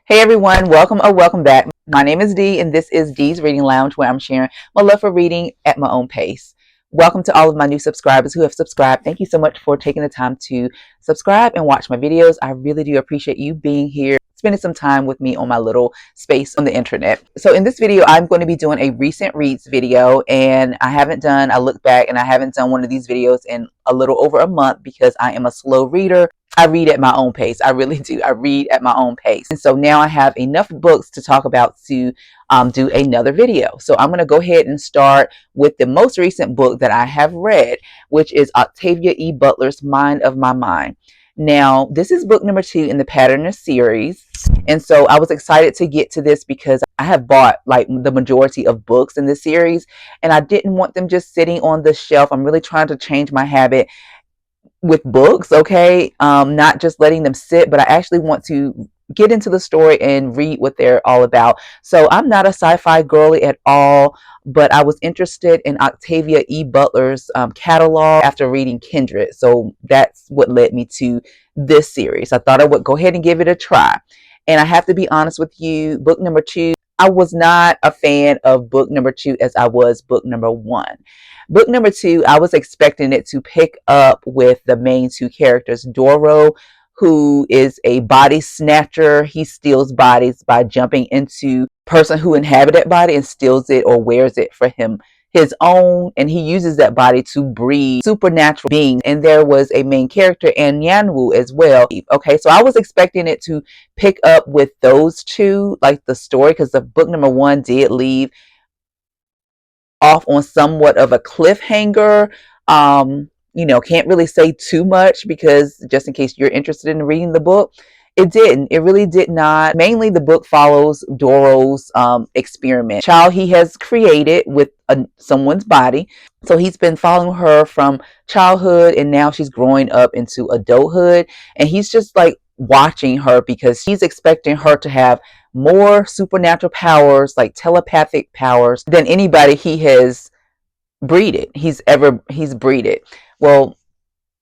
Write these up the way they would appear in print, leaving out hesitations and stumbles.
Hey everyone, welcome or welcome back. My name is Dee and this is Dee's Reading Lounge, where I'm sharing my love for reading at my own pace. Welcome to all of my new subscribers who have subscribed. Thank you so much for taking the time to subscribe and watch my videos. I really do appreciate you being here, spending some time with me on my little space on the internet. So in this video, I'm going to be doing a recent reads video, and I look back and I haven't done one of these videos in a little over a month because I am a slow reader. I read at my own pace. I really do. I read at my own pace. And so now I have enough books to talk about to do another video. So I'm going to go ahead and start with the most recent book that I have read, which is Octavia E. Butler's Mind of My Mind. Now, this is book number 2 in the Pattern series. And so I was excited to get to this because I have bought like the majority of books in this series, and I didn't want them just sitting on the shelf. I'm really trying to change my habit with books, okay? Not just letting them sit, but I actually want to get into the story and read what they're all about. So I'm not a sci-fi girly at all, but I was interested in Octavia E. Butler's catalog after reading Kindred. So that's what led me to this series. I thought I would go ahead and give it a try. And I have to be honest with you, book number 2, I was not a fan of book number 2 as I was book number 1. Book number 2, I was expecting it to pick up with the main 2 characters. Doro, who is a body snatcher. He steals bodies by jumping into a person who inhabits that body and steals it or wears it for his own, and he uses that body to breed supernatural beings. And there was a main character, Anyanwu, as well. Okay, so I was expecting it to pick up with those two, like the story, because the book number 1 did leave off on somewhat of a cliffhanger. Can't really say too much because just in case you're interested in reading the book, it didn't. It really did not. Mainly the book follows Doro's experiment, child he has created with someone's body. So he's been following her from childhood, and now she's growing up into adulthood, and he's just like watching her because he's expecting her to have more supernatural powers, like telepathic powers, than anybody he has breeded. He's breeded. Well,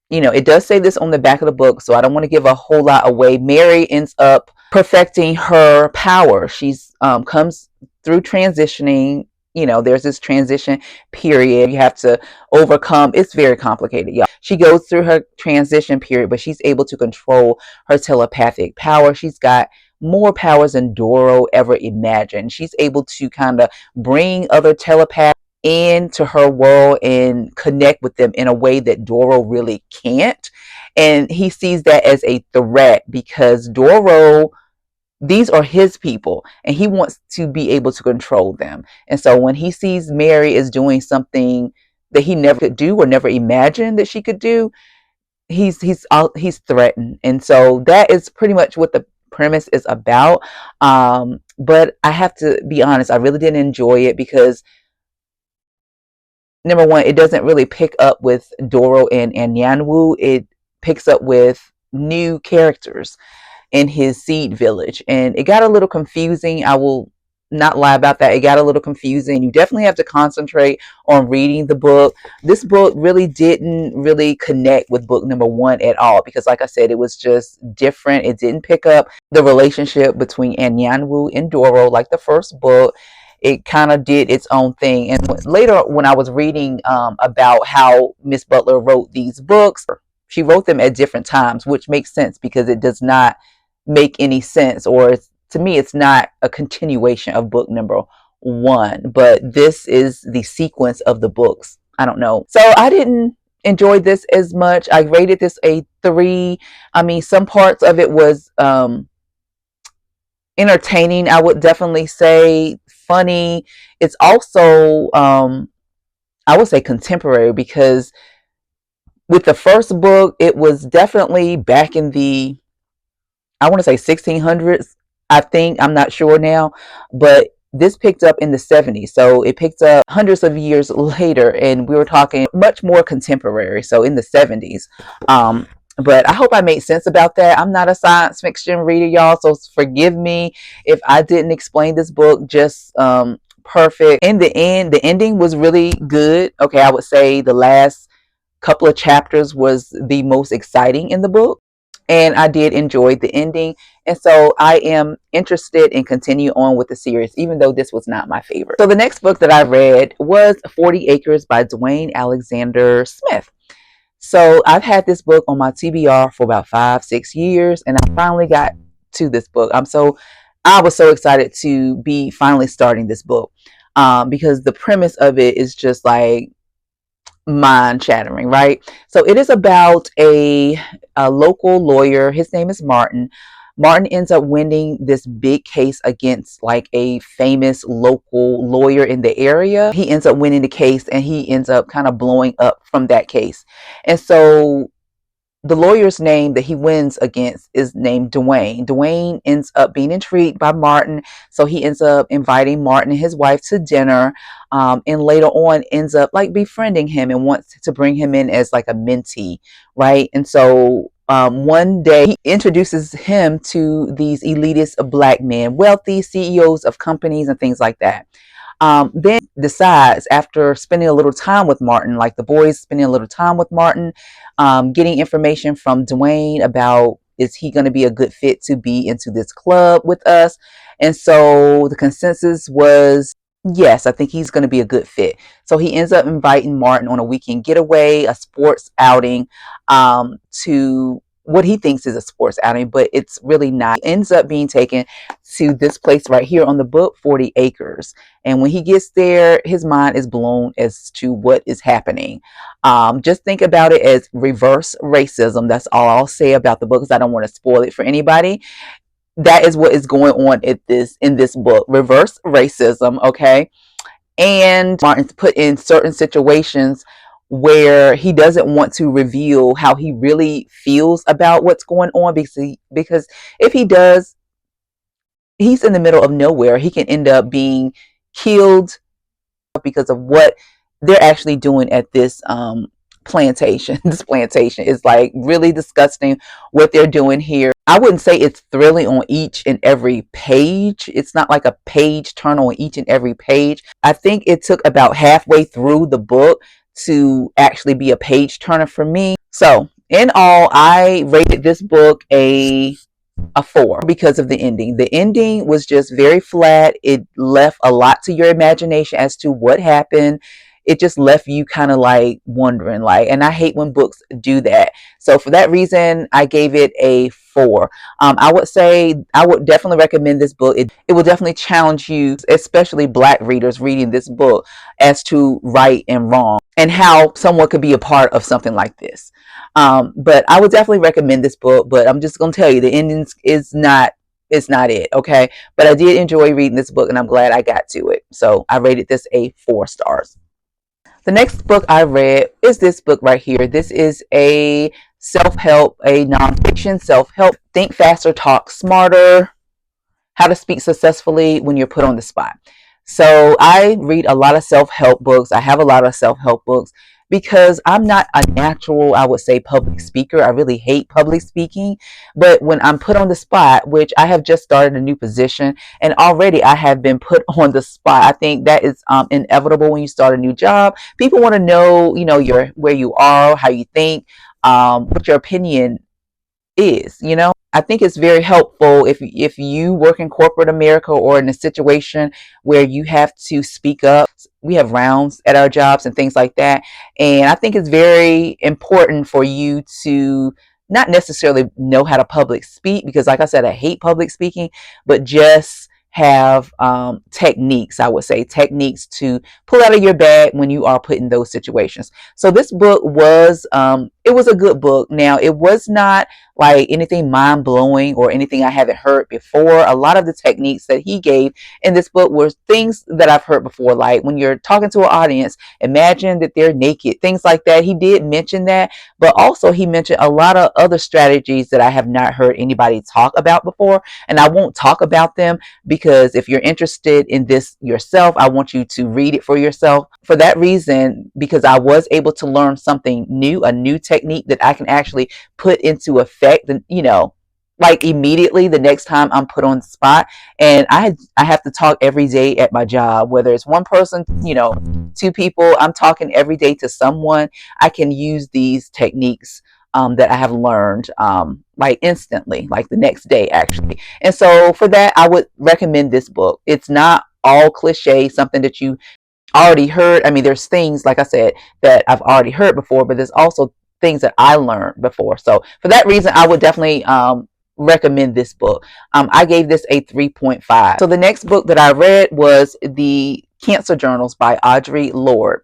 it does say this on the back of the book, so I don't want to give a whole lot away. Mary ends up perfecting her power. She's comes through transitioning. There's this transition period you have to overcome. It's very complicated, y'all. She goes through her transition period, but she's able to control her telepathic power. She's got more powers than Doro ever imagined. She's able to kind of bring other telepaths into her world and connect with them in a way that Doro really can't. And he sees that as a threat because Doro, these are his people, and he wants to be able to control them. And so when he sees Mary is doing something that he never could do or never imagined that she could do, he's threatened. And so that is pretty much what the premise is about. But I have to be honest, I really didn't enjoy it because number 1, it doesn't really pick up with Doro and Anyanwu. It picks up with new characters in his seed village, and it got a little confusing. I will not lie about that. It got a little confusing. You definitely have to concentrate on reading the book. This book really didn't really connect with book number 1 at all because, like I said, it was just different. It didn't pick up the relationship between Anyanwu and Doro like the first book. It kind of did its own thing. And later, when I was reading about how Miss Butler wrote these books, she wrote them at different times, which makes sense because it does not make any sense, or to me, it's not a continuation of book number 1, but this is the sequence of the books. I don't know. So I didn't enjoy this as much. I rated this a 3. I mean, some parts of it was entertaining, I would definitely say, funny. It's also I would say contemporary because with the first book, it was definitely back in the, I want to say 1600s, I think. I'm not sure now, but this picked up in the 70s. So it picked up hundreds of years later, and we were talking much more contemporary. So in the 70s. But I hope I made sense about that. I'm not a science fiction reader, y'all, so forgive me if I didn't explain this book just perfect. In the end, the ending was really good. Okay, I would say the last couple of chapters was the most exciting in the book. and I did enjoy the ending. And so I am interested in continue on with the series, even though this was not my favorite. So the next book that I read was 40 Acres by Dwayne Alexander Smith. So I've had this book on my TBR for about 5-6 years, and I finally got to this book. I was so excited to be finally starting this book, because the premise of it is just like mind shattering, right? So it is about a local lawyer. His name is Martin. Martin ends up winning this big case against like a famous local lawyer in the area. He ends up winning the case, and he ends up kind of blowing up from that case. And so the lawyer's name that he wins against is named Dwayne. Dwayne ends up being intrigued by Martin, so he ends up inviting Martin and his wife to dinner, and later on ends up like befriending him and wants to bring him in as like a mentee, right? And so one day he introduces him to these elitist black men, wealthy CEOs of companies and things like that. Then decides, after spending a little time with Martin, like the boys spending a little time with Martin, getting information from Dwayne about, is he going to be a good fit to be into this club with us? And so the consensus was, yes, I think he's going to be a good fit. So he ends up inviting Martin on a weekend getaway, a sports outing, to what he thinks is a sports outing, but it's really not. He ends up being taken to this place right here on the book, 40 Acres. And when he gets there, his mind is blown as to what is happening. Just think about it as reverse racism. That's all I'll say about the book, because I don't want to spoil it for anybody. That is what is going on in this book, reverse racism. Okay. And Martin's put in certain situations where he doesn't want to reveal how he really feels about what's going on, because if he does, he's in the middle of nowhere. He can end up being killed because of what they're actually doing at this plantation. This plantation is like really disgusting what they're doing here. I wouldn't say it's thrilling on each and every page. It's not like a page turn on each and every page. I think it took about halfway through the book to actually be a page turner for me. So in all, I rated this book a 4 because of the ending. The ending was just very flat. It left a lot to your imagination as to what happened. It just left you kind of like wondering, like, and I hate when books do that. So for that reason, I gave it a 4. I would say I would definitely recommend this book. It will definitely challenge you, especially black readers reading this book, as to right and wrong and how someone could be a part of something like this. But I would definitely recommend this book, but I'm just going to tell you the ending is not, it's not it. Okay. But I did enjoy reading this book, and I'm glad I got to it. So I rated this a 4 stars. The next book I read is this book right here. This is a self-help, a nonfiction self-help, Think Faster, Talk Smarter, How to Speak Successfully When You're Put on the Spot. So I read a lot of self-help books. I have a lot of self-help books because I'm not a natural, I would say, public speaker. I really hate public speaking. But when I'm put on the spot, which I have just started a new position, and already I have been put on the spot. I think that is inevitable when you start a new job. People want to know, where you are, how you think, what your opinion is. I think it's very helpful if you work in corporate America or in a situation where you have to speak up. We have rounds at our jobs and things like that, and I think it's very important for you to not necessarily know how to public speak, because like I said, I hate public speaking, but just have techniques, I would say, techniques to pull out of your bag when you are put in those situations. So this book was, it was a good book. Now, it was not like anything mind-blowing or anything I haven't heard before. A lot of the techniques that he gave in this book were things that I've heard before, like when you're talking to an audience, imagine that they're naked, things like that. He did mention that, but also he mentioned a lot of other strategies that I have not heard anybody talk about before, and I won't talk about them because if you're interested in this yourself, I want you to read it for yourself. For that reason, because I was able to learn something new, a new technique that I can actually put into effect, and like immediately the next time I'm put on the spot. And I have to talk every day at my job, whether it's one person, 2 people, I'm talking every day to someone. I can use these techniques that I have learned like instantly, like the next day actually. And so for that, I would recommend this book. It's not all cliche, something that you already heard. I mean, there's things, like I said, that I've already heard before, but there's also things that I learned before. So for that reason, I would definitely recommend this book. I gave this a 3.5. So the next book that I read was The Cancer Journals by Audre Lorde.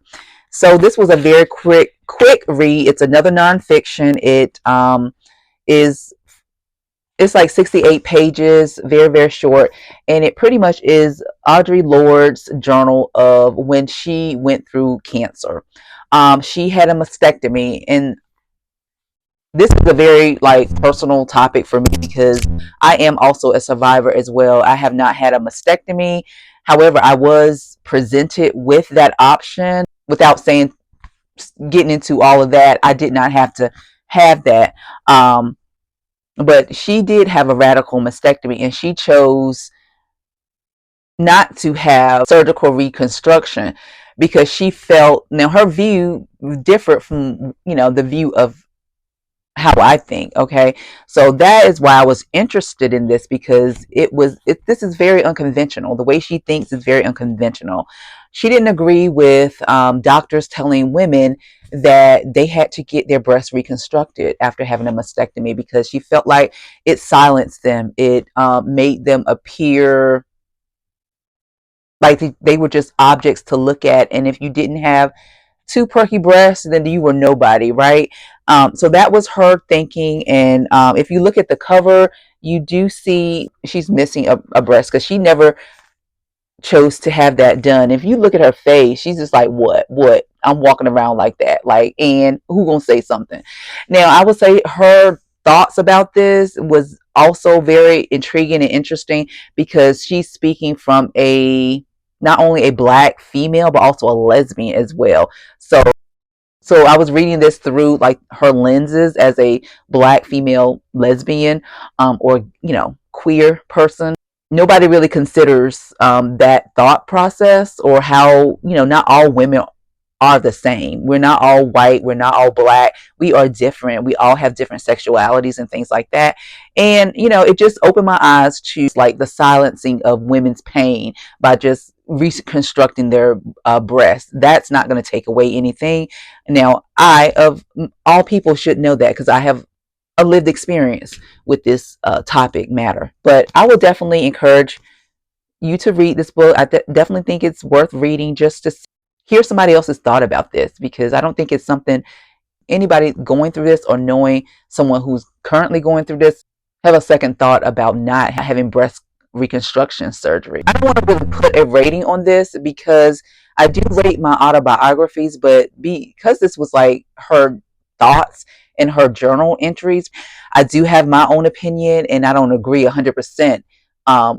So this was a very quick read. It's another nonfiction. It's like 68 pages, very, very short. And it pretty much is Audre Lorde's journal of when she went through cancer. She had a mastectomy, and this is a very like personal topic for me because I am also a survivor as well. I have not had a mastectomy. However, I was presented with that option. Without saying, getting into all of that, I did not have to have that. But she did have a radical mastectomy, and she chose not to have surgical reconstruction because she felt, now her view differed from, the view of how I think. Okay, so that is why I was interested in this, because this is very unconventional. The way she thinks is very unconventional. She didn't agree with doctors telling women that they had to get their breasts reconstructed after having a mastectomy, because she felt like it silenced them. It made them appear like they were just objects to look at, and if you didn't have two perky breasts, then you were nobody, right? So that was her thinking. And if you look at the cover, you do see she's missing a breast because she never chose to have that done. If you look at her face, she's just like, what? I'm walking around like that. Like, and who gonna say something? Now, I would say her thoughts about this was also very intriguing and interesting because she's speaking from not only a Black female, but also a lesbian as well. So I was reading this through like her lenses as a Black female lesbian, or queer person. Nobody really considers that thought process, or how not all women are the same. We're not all white. We're not all Black. We are different. We all have different sexualities and things like that. And it just opened my eyes to like the silencing of women's pain by just reconstructing their breasts. That's not going to take away anything. Now, I, of all people, should know that because I have a lived experience with this topic matter. But I will definitely encourage you to read this book. I definitely think it's worth reading just to hear somebody else's thought about this, because I don't think it's something anybody going through this or knowing someone who's currently going through this have a second thought about not having breast reconstruction surgery. I don't want to really put a rating on this because I do rate my autobiographies, but because this was like her thoughts and her journal entries, I do have my own opinion, and I don't agree 100%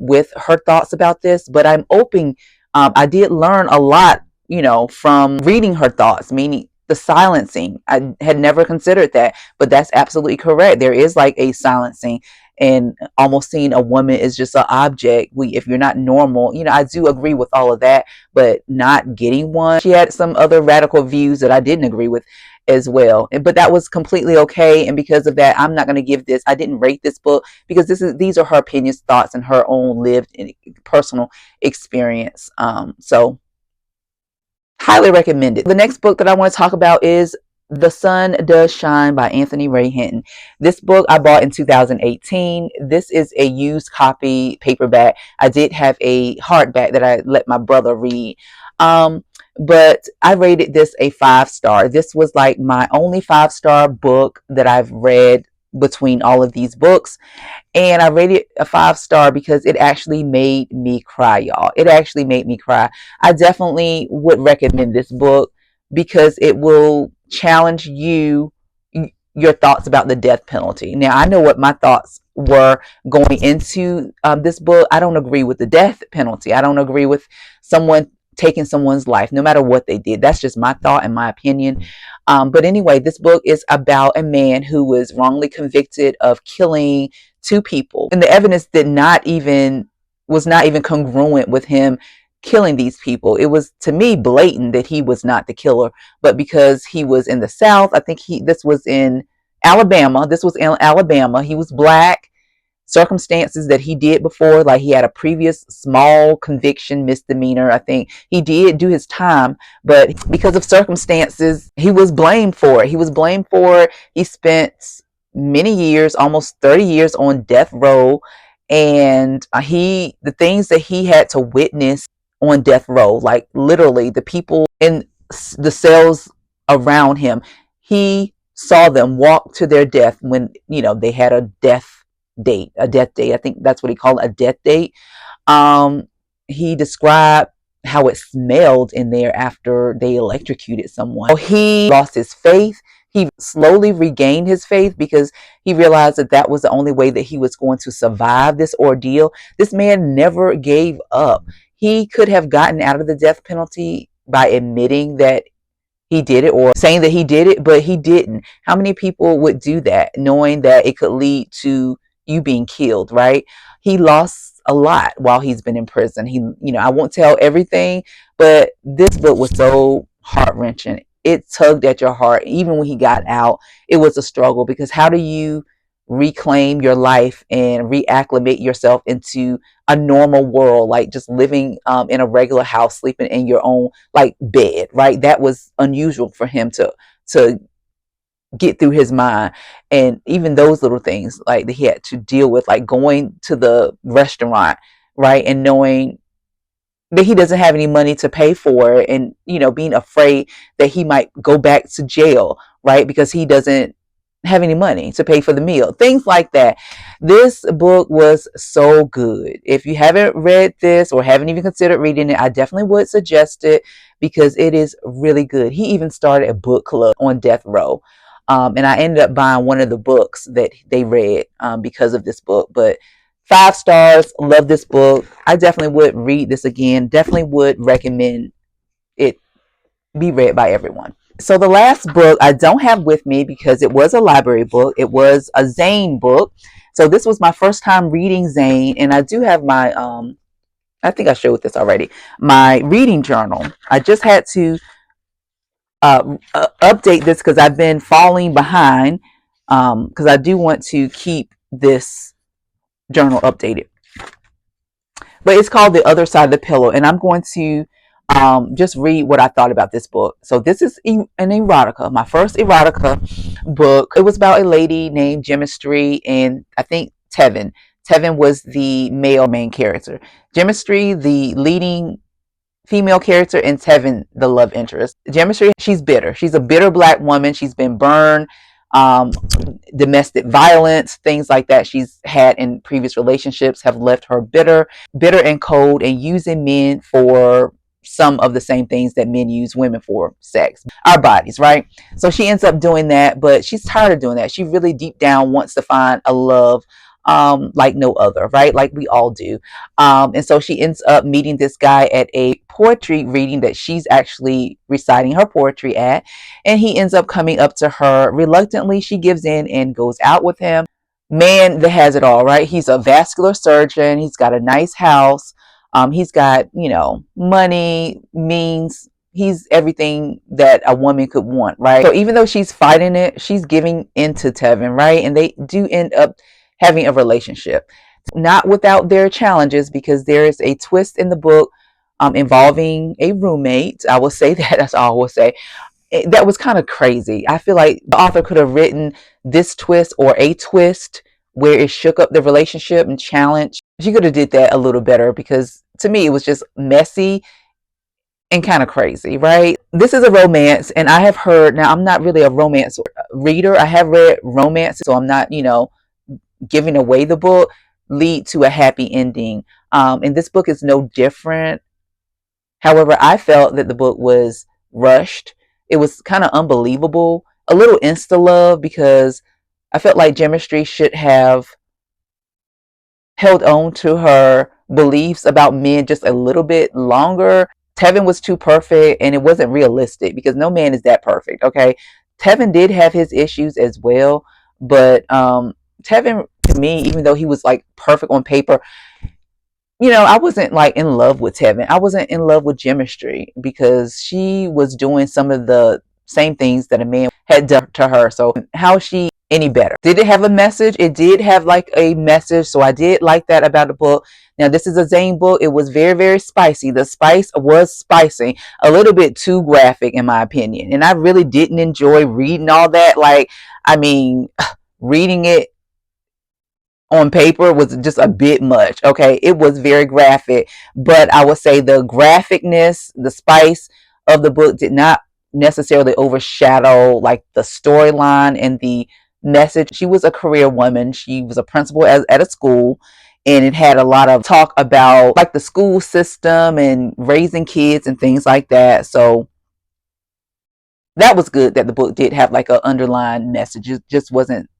with her thoughts about this, but I'm open. I did learn a lot, from reading her thoughts, meaning the silencing. I had never considered that, but that's absolutely correct. There is like a silencing, and almost seeing a woman is just an object. If you're not normal, I do agree with all of that, but not getting one. She had some other radical views that I didn't agree with as well, but that was completely okay. And because of that, I'm not going to give this, I didn't rate this book, because these are her opinions, thoughts, and her own lived and personal experience. So highly recommended. The next book that I want to talk about is The Sun Does Shine by Anthony Ray Hinton. This book I bought in 2018. This is a used copy paperback. I did have a hardback that I let my brother read. But I rated this a 5-star. This was like my only 5-star book that I've read between all of these books. And I rated a 5-star because it actually made me cry, y'all. It actually made me cry. I definitely would recommend this book because it will challenge your thoughts about the death penalty. Now, I know what my thoughts were going into this book. I don't agree with the death penalty. I don't agree with someone taking someone's life, no matter what they did. That's just my thought and my opinion. But anyway, this book is about a man who was wrongly convicted of killing 2 people, and the evidence was not even congruent with him killing these people. It was, to me, blatant that he was not the killer, but because he was in the South, I think this was in Alabama. This was in Alabama. He was black. Circumstances that he did before, like he had a previous small conviction misdemeanor. I think he did do his time, but because of circumstances, he was blamed for it. He spent many years, almost 30 years on death row, and the things that he had to witness on death row, like literally the people in the cells around him, he saw them walk to their death when they had a death date. I think that's what he called it, a death date. um he described how it smelled in there after they electrocuted someone. So he lost his faith. He slowly regained his faith because he realized that that was the only way that he was going to survive this ordeal. This man never gave up. He could have gotten out of the death penalty by admitting that he did it or saying that he did it, but he didn't. How many people would do that knowing that it could lead to you being killed, right? He lost a lot while he's been in prison. I won't tell everything, but this book was so heart-wrenching. It tugged at your heart. Even when he got out, it was a struggle because how do you reclaim your life and reacclimate yourself into a normal world, like just living in a regular house, sleeping in your own like bed, right? That was unusual for him to get through his mind. And even those little things like that he had to deal with, like going to the restaurant, right, and knowing that he doesn't have any money to pay for it, and being afraid that he might go back to jail, right, because he doesn't have any money to pay for the meal, things like that. This book was so good. If you haven't read this or haven't even considered reading it, I definitely would suggest it because it is really good. He even started a book club on death row, and I ended up buying one of the books that they read because of this book. But 5 stars, love this book. I definitely would read this again. Definitely would recommend it be read by everyone. So the last book I don't have with me because it was a library book. It was a Zane book. So this was my first time reading Zane, and I do have my I think I showed this already. My reading journal. I just had to update this because I've been falling behind because I do want to keep this journal updated. But it's called The Other Side of the Pillow, and I'm going to just read what I thought about this book. So this is an erotica, my first erotica book. It was about a lady named Gemistry and I think Tevin. Tevin was the male main character. Gemistry, the leading female character, and Tevin, the love interest. Gemistry, she's bitter. She's a bitter black woman. She's been burned, um, domestic violence, things like that she's had in previous relationships have left her bitter and cold, and using men for some of the same things that men use women for: sex, our bodies, right? So she ends up doing that, but she's tired of doing that. She really deep down wants to find a love like no other, right? Like we all do. And so she ends up meeting this guy at a poetry reading that she's actually reciting her poetry at. And he ends up coming up to her. Reluctantly, she gives in and goes out with him. Man that has it all, right? He's a vascular surgeon. He's got a nice house. He's got, money, means. He's everything that a woman could want, right? So even though she's fighting it, she's giving into Tevin, right? And they do end up having a relationship, not without their challenges, because there is a twist in the book involving a roommate. I will say that. That's all I will say. That was kind of crazy. I feel like the author could have written this twist or a twist where it shook up the relationship and challenged. She could have did that a little better because to me it was just messy and kind of crazy, right? This is a romance, and I have heard, now I'm not really a romance reader. I have read romance, so I'm not, giving away the book, lead to a happy ending. And this book is no different. However, I felt that the book was rushed. It was kind of unbelievable, a little insta love, because I felt like Gemistry should have held on to her beliefs about men just a little bit longer. Tevin was too perfect, and it wasn't realistic because no man is that perfect, okay? Tevin did have his issues as well, but Tevin, to me, even though he was like perfect on paper, I wasn't like in love with Tevin. I wasn't in love with Gemistry because she was doing some of the same things that a man had done to her. So how she any better. Did it have a message? It did have like a message, so I did like that about the book. Now, this is a Zane book. It was very, very spicy. The spice was spicy, a little bit too graphic in my opinion, and I really didn't enjoy reading all that. Like, I mean, reading it on paper was just a bit much. Okay, it was very graphic, but I would say the graphicness, the spice of the book did not necessarily overshadow like the storyline and the message. She was a career woman. She was a principal at a school, and it had a lot of talk about like the school system and raising kids and things like that. So that was good that the book did have like an underlying message. It just wasn't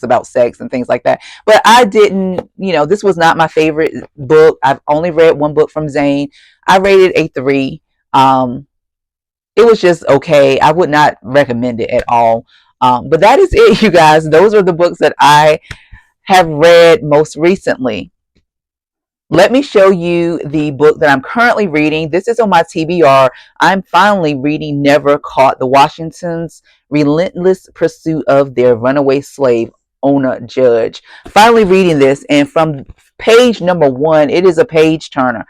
about sex and things like that. But I didn't, this was not my favorite book. I've only read one book from Zane. I rated a 3. It was just okay. I would not recommend it at all. But that is it, you guys. Those are the books that I have read most recently. Let me show you the book that I'm currently reading. This is on my TBR. I'm finally reading Never Caught: The Washingtons' Relentless Pursuit of Their Runaway Slave, Ona Judge. Finally reading this, and from page number 1, it is a page turner.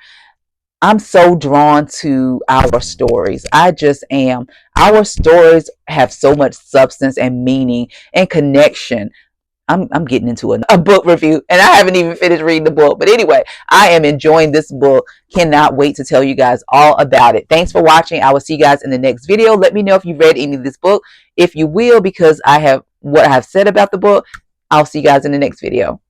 I'm so drawn to our stories. I just am. Our stories have so much substance and meaning and connection. I'm getting into a book review, and I haven't even finished reading the book. But anyway, I am enjoying this book. Cannot wait to tell you guys all about it. Thanks for watching. I will see you guys in the next video. Let me know if you've read any of this book. If you will, because I have what I have said about the book. I'll see you guys in the next video.